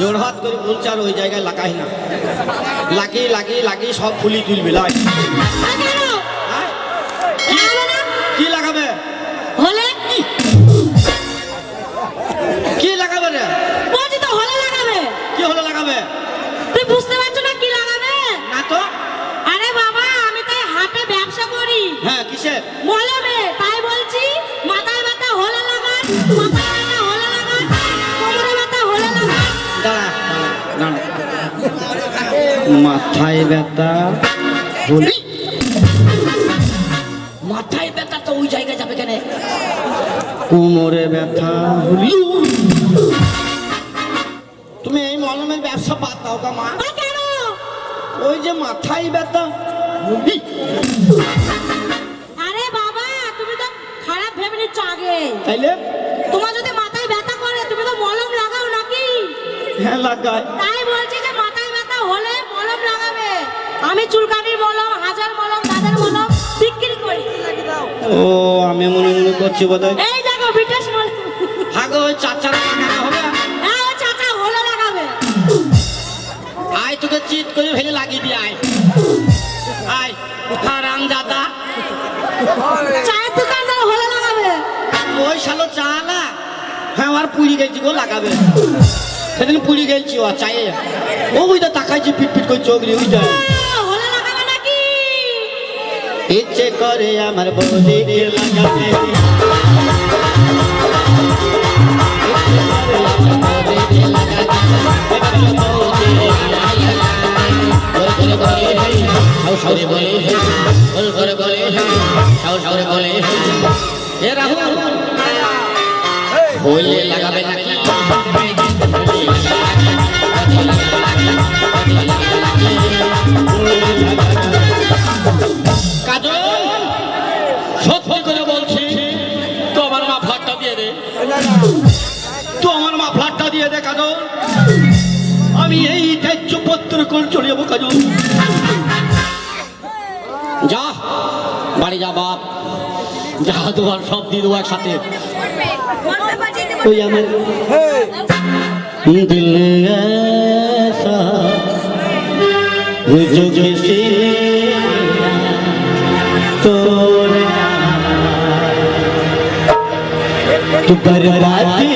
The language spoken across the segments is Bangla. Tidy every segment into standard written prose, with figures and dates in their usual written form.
জোরহাত করে বলছে আর ওই জায়গায় লাগাই না, লাগিয়ে লাগিয়ে লাগিয়ে সব ফুলি তুলবে। কি লাগাবে হলে কি লাগাবে রে? বলছি তো হলে লাগাবে। কি হলে লাগাবে? তুই বুঝতে পারছো না কি লাগাবে? না তো। আরে বাবা আমি তাই হাটে ব্যবসা করি। হ্যাঁ কিসে? মলমে। তাই বলছি মাথায় ব্যথা হলে লাগান, মাথায় ব্যথা হলে লাগান, কোমরে ব্যথা হলে লাগান। দাঁড়া দাঁড়া, মাথায় ব্যথা হলে, মাথায় ব্যথা তো ওই জায়গায় যাবে কেন? কোমরে ব্যথা হলে। তুমি এই মলমের ব্যবসা বাদ দাও গা মা। কেন? ওই যে মাথায় ব্যথা হলে। আরে বাবা তুমি তো খারাপ ভেবে নিচ্ছ আগে। তাইলে তোমার যদি মাথায় ব্যথা করে তুমি তো মলম লাগাও নাকি? হ্যাঁ লাগায়। তাই বলছি যে মাথায় ব্যথা হলে মলম লাগাবে। আমি চুলকানির মলম, হাজার মলম, দাদার মলম বিক্রি করি। ও আমি মনে মনে করছি বোধহয়। এই দেখো বিটেশ মলম। আগে ওই চাচারা লাগানো হবে। হ্যাঁ ও চাচা হলে লাগাবে। আয় তোকে চিৎ করে ফেলে লাগিয়ে দিয়ে আয়। আয় হারাম দাদা। চায়ের দোকানদার হলে লাগাবে। ওই শালো চা না, হ্যাঁ আর পুড়ি গেছি গো লাগাবে। সেদিন পুড়ি গেছি ও চায়ে, ও ওইটা তাকাইছি পিট পিট করে চোখ রে ওইটা। হলে লাগাবে নাকি? ইচ্ছে করে আমার বৌদি দিয়ে লাগাবে। এ রাহুল বলে লাগাবে নাকি? কাজল সত্যি করে বলছি, তো আমার মাফলারটা দিয়ে দে, তো আমার মাফলারটা দিয়ে দে কাজল। আমি এই দায়িত্বপত্র করে চলে যাবো কাজল। যা বাড়ি যা বাপ, যা তোমার সব দিয়ে দেবো একসাথে। ওই আমার দিল ऐसा जो किसी तोड़ना तू बर्बादी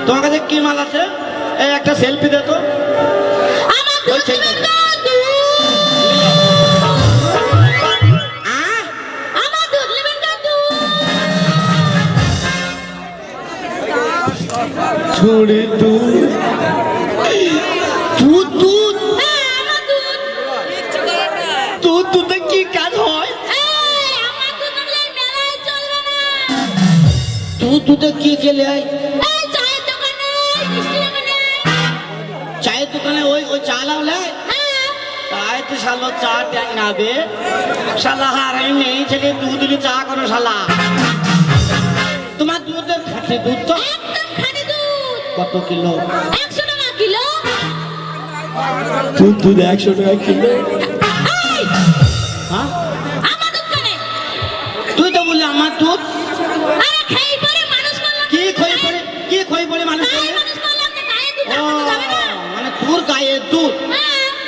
তোমার কাছে কি মাল আছে? এই একটা সেলফি দে তো। छोड़े दूध दूध दूध दूध দুধে কি কাজ হয়? দুধ দুধে কি খেলে হয়? চায়ের দোকানে ওই ওই চা লাউলে তাই তো শালো চা ট্যাং নাবে শালা হারাই নেই ছেলে দুধ দিয়ে চা করো শালা। তোমার দুধের খাঁটি দুধ তো? কত কিলো? 100 টাকা কিলো। দুধ দুধ 100 টাকা কিলো? হ্যাঁ আমার দুধ কেনে? তুই তো বললি আমার দুধ। আরে খেয়ে পরে মানুষ করলাম। কি খই পড়ে, কি খই পড়ে মানুষ করে? মানুষ করলাম না গায়ে দুধ ও যাবে না। মানে তোর গায়ের দুধ।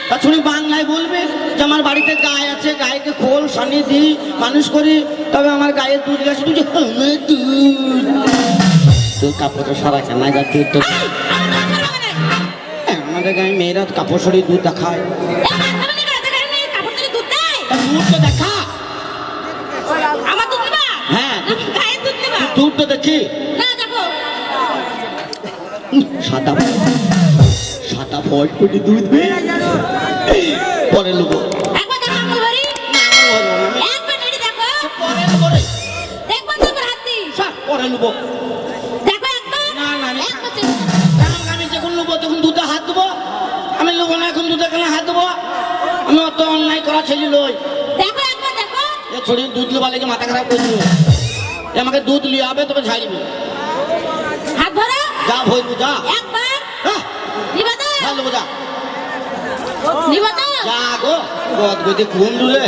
তা শুনি বাংলায় বলবে যে আমার বাড়িতে গায়ে আছে, গায়েকে খোল সানি দিই মানুষ করি, তবে আমার গায়ের দুধ গেছে। তুই যে আমার দুধ, তোর কাপড়টা সারা কেন না দুধ তো? আমাদের গায়ে মেয়েরা কাপড় সরিয়ে দুধ দেখায়। দুধ তো দেখা। হ্যাঁ দুধ তো দেখি। সাদা সাদা ফটফটি দুধ পরে নেবো। একবার দেখো আঙ্গুল ভরি। না, আমার ভয় লাগে না। একবার নেড়ে দেখো। পরে নেবো রে। দেখবার দেখো হাত দিই। স্যার, পরে নেবো। দেখো একবার। না, না, না। একবার চেষ্টা করো। কারণ আমি যখন নেবো তখন দুধে হাত দেবো। আমি নেবো না, এখন দুধে কেন হাত দেবো? আমি অত অন্যায় করা ছেলে লই। দেখো একবার দেখো। এ ছোড়ি দুধ লিবা লেগে মাথা খারাপ করে দিল। এ আমাকে দুধ লিয়ে হবে তবে ছাড়বি। হাত ধরো। যা ভরবো যা। একবার। হ্যাঁ, নিবা দাও। হ্যাঁ, নেবো যা। নিবা দাও। যা গো, গদগদে ঘুম দুলে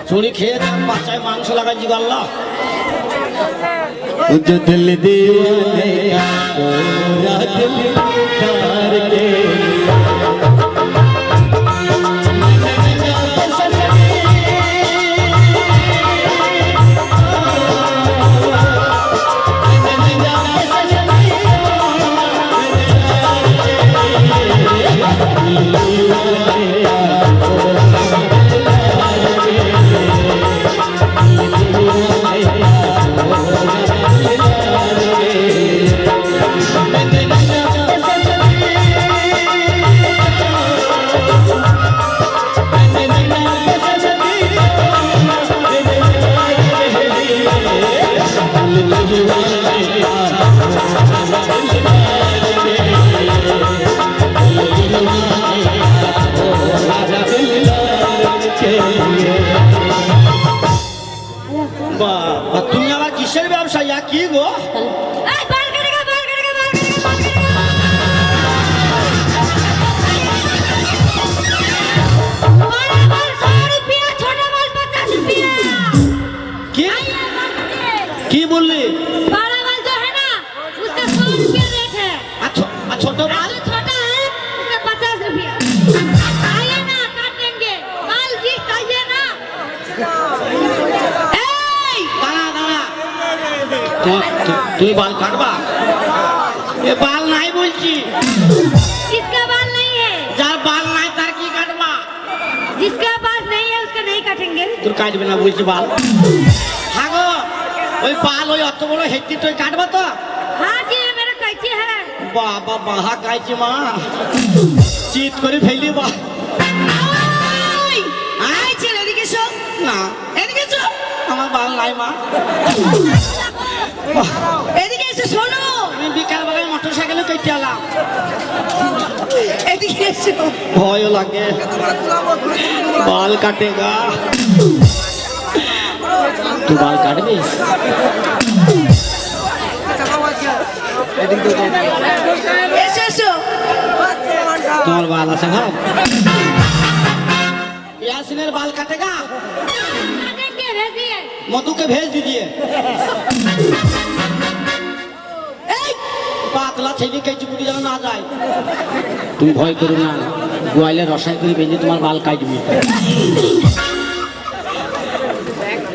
ছুরি খেয়ে তার বাচ্চায় মাংস লাগাচ্ছি গাল্লা। जो दिल दीवाने का दिल तार के বাবা, তুমি আবার কিসের ব্যবসায়ী কি গো? এই বাল কেটে গা, বাল কেটে গা, বাল কেটে গা, বাল কেটে গা। बड़ा बाल 100 रुपया, छोटा बाल 50 रुपया। কি आइए बाल से। কি বললি? बड़ा बाल जो है ना, उसका 100 रुपया रेट है। আর ছোট বাল? जो छोटा है, उसका 50 रुपया। आइए ना, काट देंगे। बाल जी चाहिए ना? এই, দাঁড়া দাঁড়া, তুই বাল কাটবা? এ বাল নাই বলছি। किसका बाल नहीं है? যার বাল নাই তার কি কাটবা? जिसका बाल नहीं है, उसका नहीं काटेंगे। তোর কাটবে না বলছি বাল। হ্যাঁ গো, ওই বাল ওই অত বড় হেঁটে তুই কাটবা তো? हाँ जी, ये मेरा कैची है। বাবা বাহা কাইছি মা, চিত করে ফেলি বা। ওই, আয় ছেলে, এদিকে এসো। না, এদিকে এসো। আমার বাল নাই মা। এদিকে এসে শোনো। আমি বিকাল বেলায় মোটর সাইকেলে কেটে এলাম। এদিকে এসো। ভয়ও লাগে, বাল কাটেগা। তুই বাল কাটবি? এসো এসো। তোমার বাল আছে ভাই? यासिनेर बाल काटेगा? काटेंगे, भेज दिए। मधु के भेज दीजिए। পাতলা ছেলে কে চুপড়ি যেন না যায়। তুমি ভয় করো না, গোয়ালে রসাই করে বেঁধে তোমার বাল কাটবে।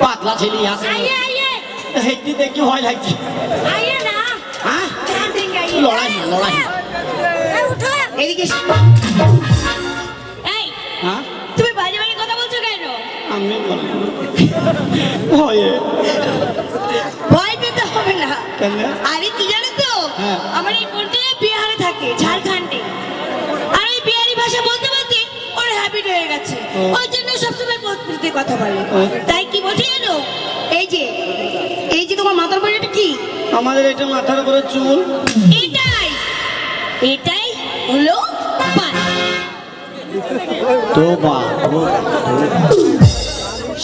পাতলা ছেলে আছে, आइए आइए হেঁটে দেখি ভয় লাগছে। आइए ना। হ্যাঁ, काट देंगे, आइए। লড়াই না লড়াই না। এই, উঠো। এদিকে এসো। এই, হ্যাঁ, তুমি বাজে বাজে কথা বলছো কেন? আমি বলি ভয়ে। ভয় পেতে হবে না। কেন? আরে কি জানো তো, হ্যাঁ। আমার এই বোনটা বিহারে থাকে, ঝাড়খণ্ডে। আর ওই বিহারি ভাষা বলতে বলতে ওর হ্যাবিট হয়ে গেছে। ও। ওই জন্য সবসময় পদ্ধতিতে কথা বলে। ও। তাই কি বলছে জানো, এই যে তোমার মাথার উপরে এটা কি? আমাদের এটা মাথার উপরে চুল। এটাই হলো বাল। তো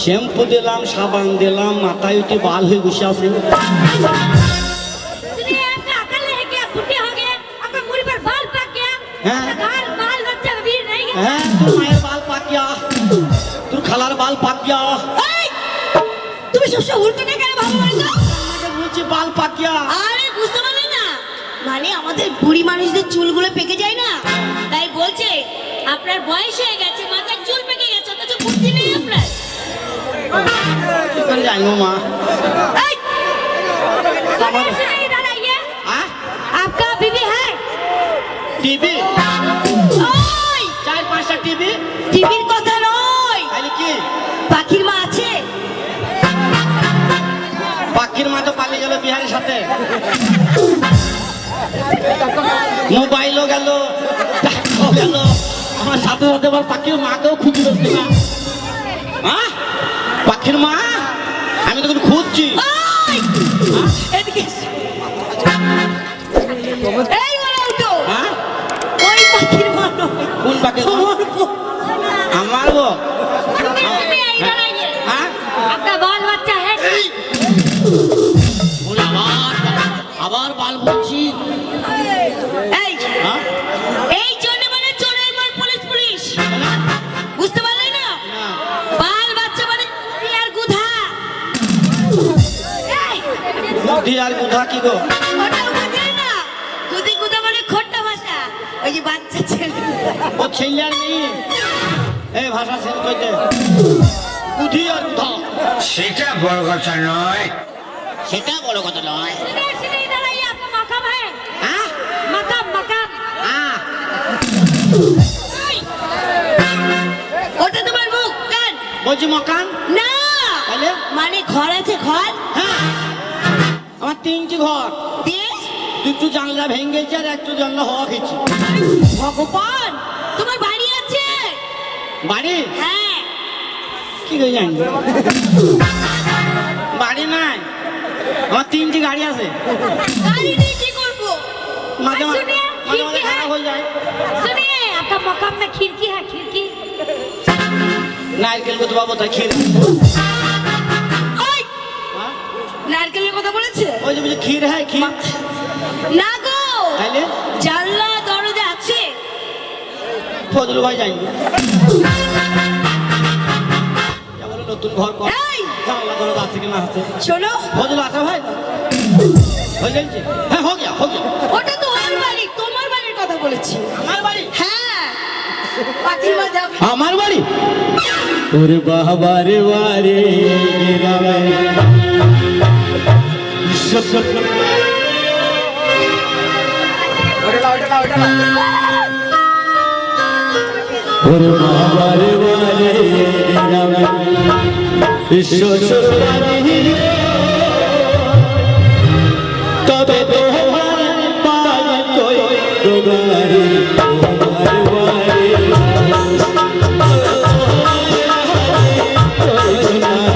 শ্যাম্পু দিলাম, সাবান দিলাম, মাথায় উঠে বাল হয়ে বসে আছে। सुनिए, आपका अकल नहीं है क्या? बुढ़े हो गए, आपका मुड़ी पर बाल पाक गया। हाँ। आपका गाल बाल बच्चा कभी नहीं गया। হ্যাঁ, তোর মায়ের বাল পাক গিয়া, তোর খালার বাল পাক গিয়া। এই, তুমি সবসময় উল্টো না কেন ভাবো বলো তো? আমাকে বলছি বাল পাক গিয়া। আরে বুঝতে পারলে না, মানে আমাদের বুড়ি মানুষদের চুলগুলো পেকে যায় না, তাই বলছে আপনার বয়স হয়ে গেছে, মাথায় চুল পেকে গেছে, অথচ বুদ্ধি নেই আপনার। এখন জানো মা। এই, थोड़ा ऐसे नहीं इधर आइए। হ্যাঁ, आपका बीवी है? টিভি ওই, 4-5টা টিভি। টিভির কথা নয়, তাহলে কি? পাখির মা আছে? পাখির মা তো পালিয়ে গেল বিহারের সাথে। মোবাইলও গেল, টাকাও গেল, আমার সাথে সাথে আবার পাখির মাকেও খুঁজে পেয়েছি না। হ্যাঁ, পাখির মা আমি তখন খুঁজছি। ওই! এদিকে এসো। এই বলে উঠো। হ্যাঁ, ওই পাখির মা নয়। কোন পাখির মা? তোমার বউ। আমার গো। হ্যাঁ, आपका बाल बच्चा है ওরে আবার বাল বলছি। এই হ্যাঁ? এই জন্য মানে চোরের মার পুলিশ পুলিশ বুঝতে পারলে না? বাল বাচ্চা মানে কুড়ি আর গুধা। এই, বুদ্ধি আর গুধা কি গো? ওটা বুঝলে না? গুদি গুধা মানে খোট্টা ভাষা। ওই যে বাচ্চা ছেলে। ও ছেলে আর মেয়ে এই ভাষা সেন কইতে বুদ্ধি আর গুধা। সেটা বড় কথা নয়। সেটা বড় কথা নয়। सीधे इधर आइए, आपका मकाम है। হ্যাঁ, मकाम मकाम। হ্যাঁ, এই, ওটা তোমার মুখ কান বলছি মকান। না, তাহলে? মানে ঘর আছে ঘর হ্যাঁ, আমার 3টি ঘর, দিয়ে 2টো জানলা ভেঙে গেছে আর একটু জানলা হওয়া খেয়েছি। ভগবান তোমার বাড়ি আছে? বাড়ি হ্যাঁ, কি করে জানি? বাড়ি নাই, আমার 3টি গাড়ি আছে। गाड़ी नहीं की करबो। মাঝে মাঝে सुनिए, মাঝে মাঝে खिड़की है। খারাপ হয়ে যায়। सुनिए, आपका मकाम में खिड़की है, खिड़की। নারকেল গুতো বাবু তাই ক্ষীর। ওই, হ্যাঁ? নারকেলের কথা বলেছে? ওই যে বলছে ক্ষীর হ্যাঁ ক্ষীর। না গো, তাইলে জানলা দরজা আছে। ফজলু ভাই যাইনি। বলো নতুন ঘর কর। এই, জানলা দরজা আছে কিনা আছে। শোনো, ফজলু আছে ভাই? হয়ে গেছে? হ্যাঁ, হো গিয়া, হো গিয়া। ওটা তো ওর বাড়ি, তোমার বাড়ির কথা বলেছি। আমার বাড়ি? হ্যাঁ, পাখির মা যাবে। আমার বাড়ি? ওর বাবার বাড়ি গ্রামে ওর বাবার বাড়ি গ্রামে শ্বশুর বাড়ি তবে তোমার বাড়ি কই গোগারি তোমার বাড়ি বাবার বাড়ি শ্বশুর বাড়ি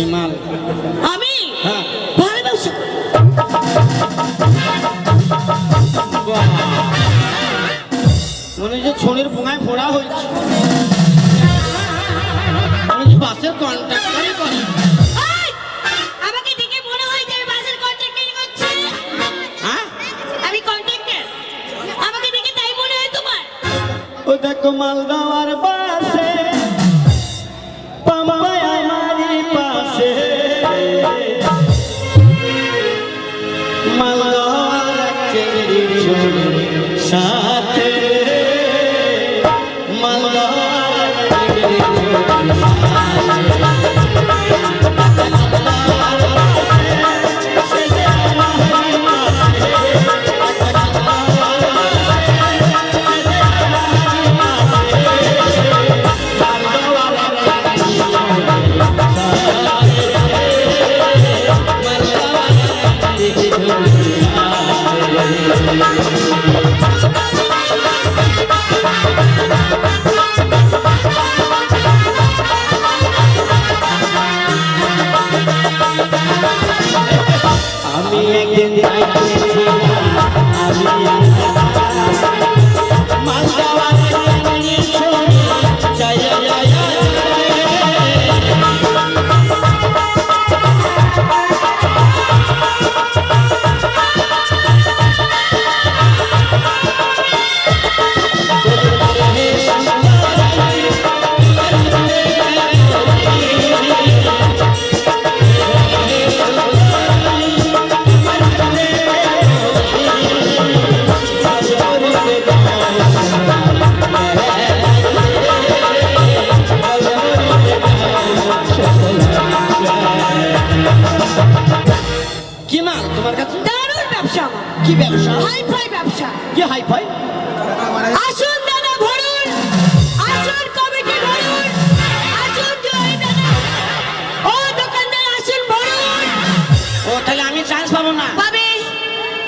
ইমাল। আমি হ্যাঁ। ভালোবাসি। মনে হচ্ছে ছড়ির পোঙায় ফোড়া হয়েছে। মনে হচ্ছে বাসের কন্ট্রাক্টরই করে। এই, আমাকে দেখে মনে হয় যে আমি বাসের কন্ট্রাক্টরি করছি। হ্যাঁ, আমি কন্ট্রাক্টর, আমাকে দেখে তাই মনে হয় তোমার? ও দেখো মালদাওয়ার পাশে পাম্বাই আমারই পাশে মালদাওয়ার চেংড়ির ঝোলের সাথে মালদাওয়ার চেংড়ির ঝোলের আমি একদিন যাইতেছিলাম মালদাওয়ার চেংড়ির ঝোলে জয় জয় জয় কি মাল তোমার কাছে? দারুণ ব্যবসা আমার। কি ব্যবসা? হাই ফাই ব্যবসা। কি হাই ফাই? আসুন দাদা ভরুন, আসুন কমিটি ভরুন, আসুন জয় দাদা। ও দোকানদার আসুন ভরুন। ও তাহলে আমি চান্স পাবো না? পাবে।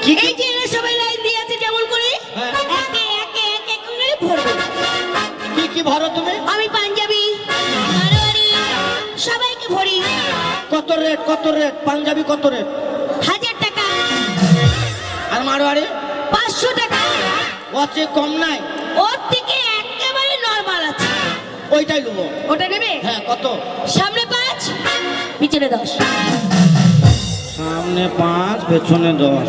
কি কি? এই যে এরা সবাই লাইন দিয়ে আছে যেমন করে হ্যাঁ। একে একে একে করে ভরবে। কি কি ভরো তুমি? আমি পাঞ্জাবি, মারোয়ারি সবাইকে ভরি। কত রেট? কত রেট? পাঞ্জাবি কত রেট? 1000 টাকা, আর মারোয়ারি? 500 টাকা। ওর চেয়ে কম নাই? ওর থেকে একেবারে নরমাল আছে। ওইটাই নেবো। ওটা নেবে? হ্যাঁ কত? সামনে 5, পিছনে 10। সামনে 5 পেছনে 10।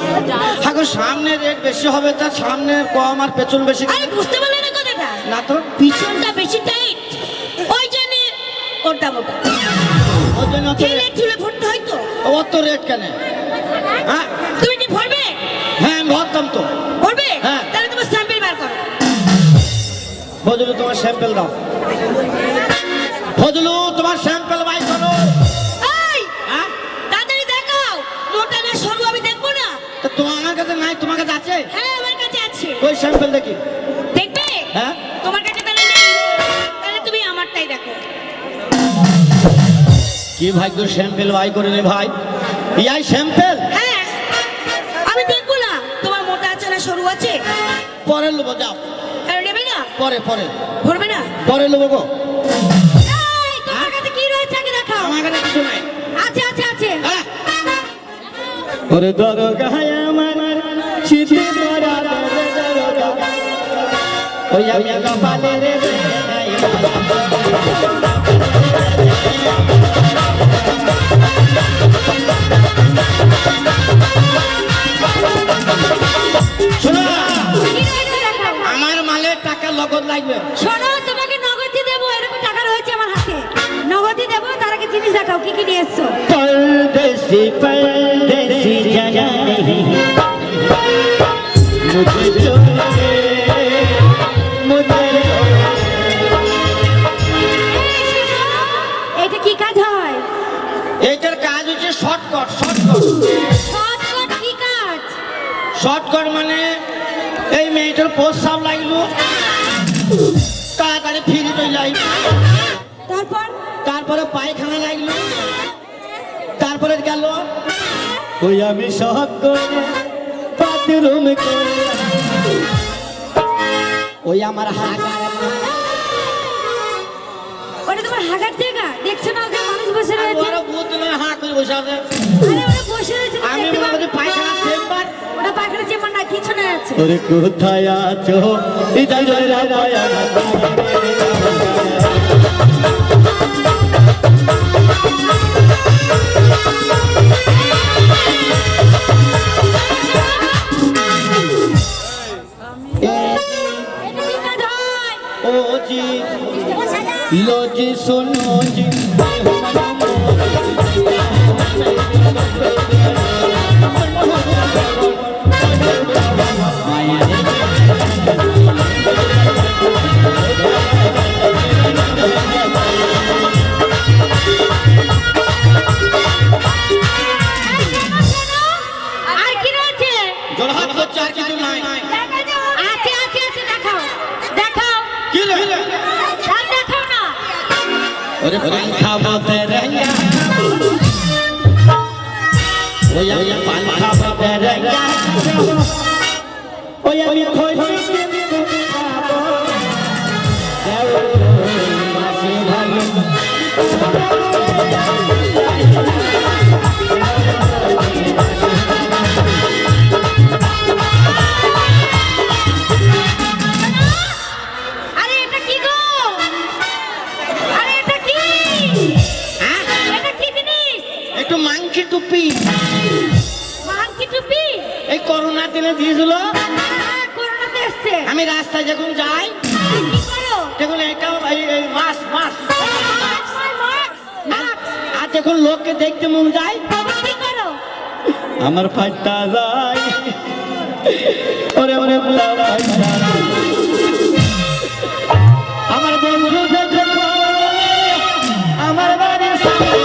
এখন সামনে রেট বেশি হবে, তা সামনে কম আর পেছন বেশি কেন? আরে বুঝতে পারলে না কথাটা? না তো। পিছনটা বেশি টাইট, ওই জন্য ওটা মোটা। ওই জন্য অত ঠেলে রেট। ঠুলে ভরতে হয় তো। অত রেট কেন? হ্যাঁ তুমি কি ভরবে? হ্যাঁ আমি ভরতাম তো। ভরবে? হ্যাঁ। তাহলে তোমার স্যাম্পল বার করো। ফজলু তোমার স্যাম্পল দাও। ফজলু তোমার স্যাম্পল বাই করো। এই, হ্যাঁ তাড়াতাড়ি দেখাও। মোটা না সরু আমি দেখবো না। তা তোমার আমার কাছে নাই, তোমার কাছে আছে? হ্যাঁ আমার কাছে আছে। ওই স্যাম্পল দেখি। দেখবে? হ্যাঁ তোমার কাছে তাহলে নেই, তাহলে তুমি আমারটাই দেখো। কি ভাগ্য স্যাম্পল বাই করে নে ভাই। ইয়াই স্যাম্পল হ্যাঁ, আমি দেখবো না তোমার মোটা আছে না সরু আছে। পরে নেবো, যাও কারণ নেবে না, পরে পরে ভরবে না। পরে নেবো গো। এই, তোমার কাছে কি রয়েছে আগে দেখাও। আমার কাছে কিছু নাই। আছে আছে আছে। হ্যাঁ ওরে দরগায় আমার চিঠি পড়া দরগা ওই আমি কপালে রে রে। শোনো, কি রয়েছে দেখাও। আমার মালের টাকা নগদ লাগবে। শোনো, তোমাকে নগদই দেবো, এরকম টাকা রয়েছে আমার হাতে। নগদই দেবো, তার আগে জিনিস দেখাও কি কি নিয়ে এসছো। परदेसी परदेसी जाना नहीं मुझे छोड़ के मुझे এটা কি কাজ হয়? এইটার কাজ হচ্ছে শর্টকাট। শর্টকাট শর্টকাট কি কাজ? শর্টকাট মানে এই মেয়েটার প্রস্রাব লাগলো, তাড়াতাড়ি ফিরে চলে যাই। তারপর তারপরে পায়খানা লাগলো, তারপরে গেল। कोई আমি শখ করে বাথরুম করে ওই আমার হাগার ওটা তোমার হাগার জায়গা, দেখছো না ওখানে মানুষ বসে রয়েছে। ওরা বুঝতে না, হা করে বসে আছে। আরে ওরা বসে রয়েছে, তুমি আমি দেখতে মনে পাও? করছি পায়খানা চেম্বার। ওটা পায়খানা চেম্বার না, পিছনে আছে। ওরে কোথায় আছো ইদারে রামায়া এটা কি কাজ হয়? ও জি লো জি শোনো জি। আর কি রয়েছে? জোরহাট করছে, আর কিছু নাই। আছে আছে আছে, দেখাও দেখাও। কি রে? আর দেখাও না। ওরে পাঙ্খা বাতে রঙ্গা, ওই আমি পাঙ্খা বাতে রঙ্গা, ওই আমি খোঁজ খাবো দেও মাসি ভালো। আরে এটা কি গো? আরে এটা কি? হ্যাঁ? এটা কি জিনিস? একটু মাংসি টুপি, মাংকি টুপি? এই করোনার দিনে দিয়েছিল। করোনাতে এসছে। আমি রাস্তায় যখন যাই কি করো? দেখুন এটা এই মাছ মাছ। মাস্ক। আর যখন লোককে দেখতে মন যায়, তখন কি করো? আমার ফাটা যায় ওরে ওরে বুলা ফাটা যায়। আমার বন্ধু দেখো আমার বাড়ির সামনে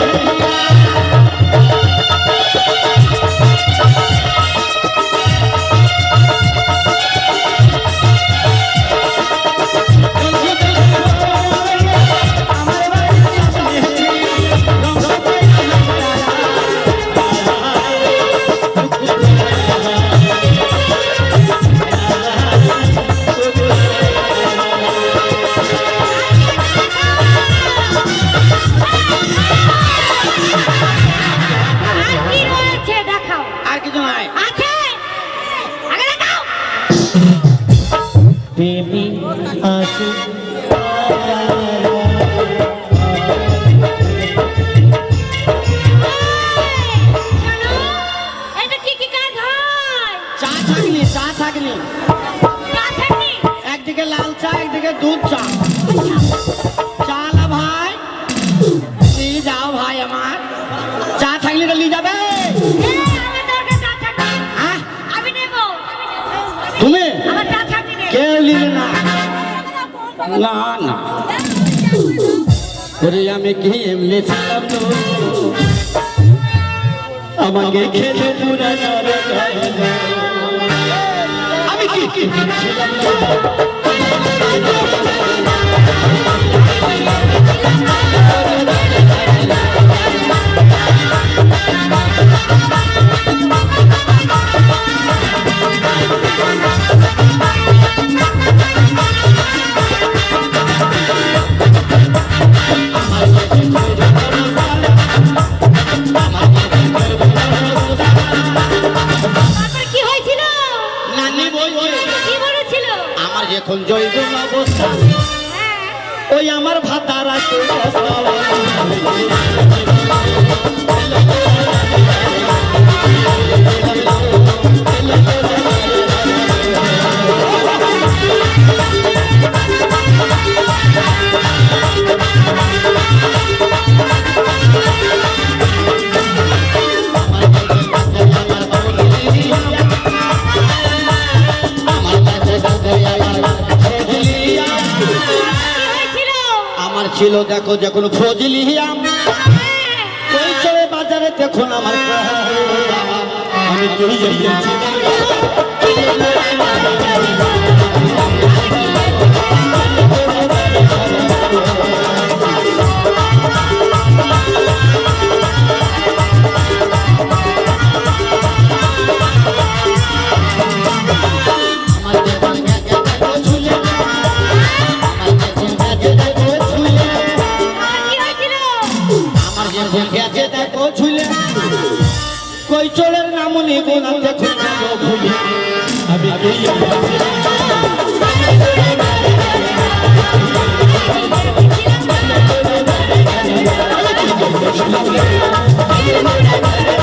প্রেমী আসু শোনো, এটা কি কি কাজ হয়? চা থাকনি চা থাকনি চা থাকনি? একদিকে লাল চা একদিকে দুধ চা চা না ভাই নিয়ে যাও ভাই আমার চা থাকলে নিয়ে যাবে আমার দরকার চা থাকনি। হ্যাঁ আমি নেবো। তুমি আমার চা থাকনি নেই। কেউ নিবে না না না ওরে আমি কি এমলেছিলাম আমাকে খেলে পুরা আমি কি তারপর কি হয়েছিল? নানি বলছে কি বলেছিল? আমার যখন জৈবন অবস্থা হ্যাঁ। ওই আমার ভাতারা কি হয়েছিল? আমার ছিল দেখো যখন ফজলিয়াম ওই চলে বাজারে দেখুন আমার আমি তুই যাইয়াছি আর কি হয়েছিল? আমার যে গেছে দেখো ছুলে কই চোরের নাম নিব না দেখুন ভুলি আমি তুই যাইয়াছি কি হয়েছিল?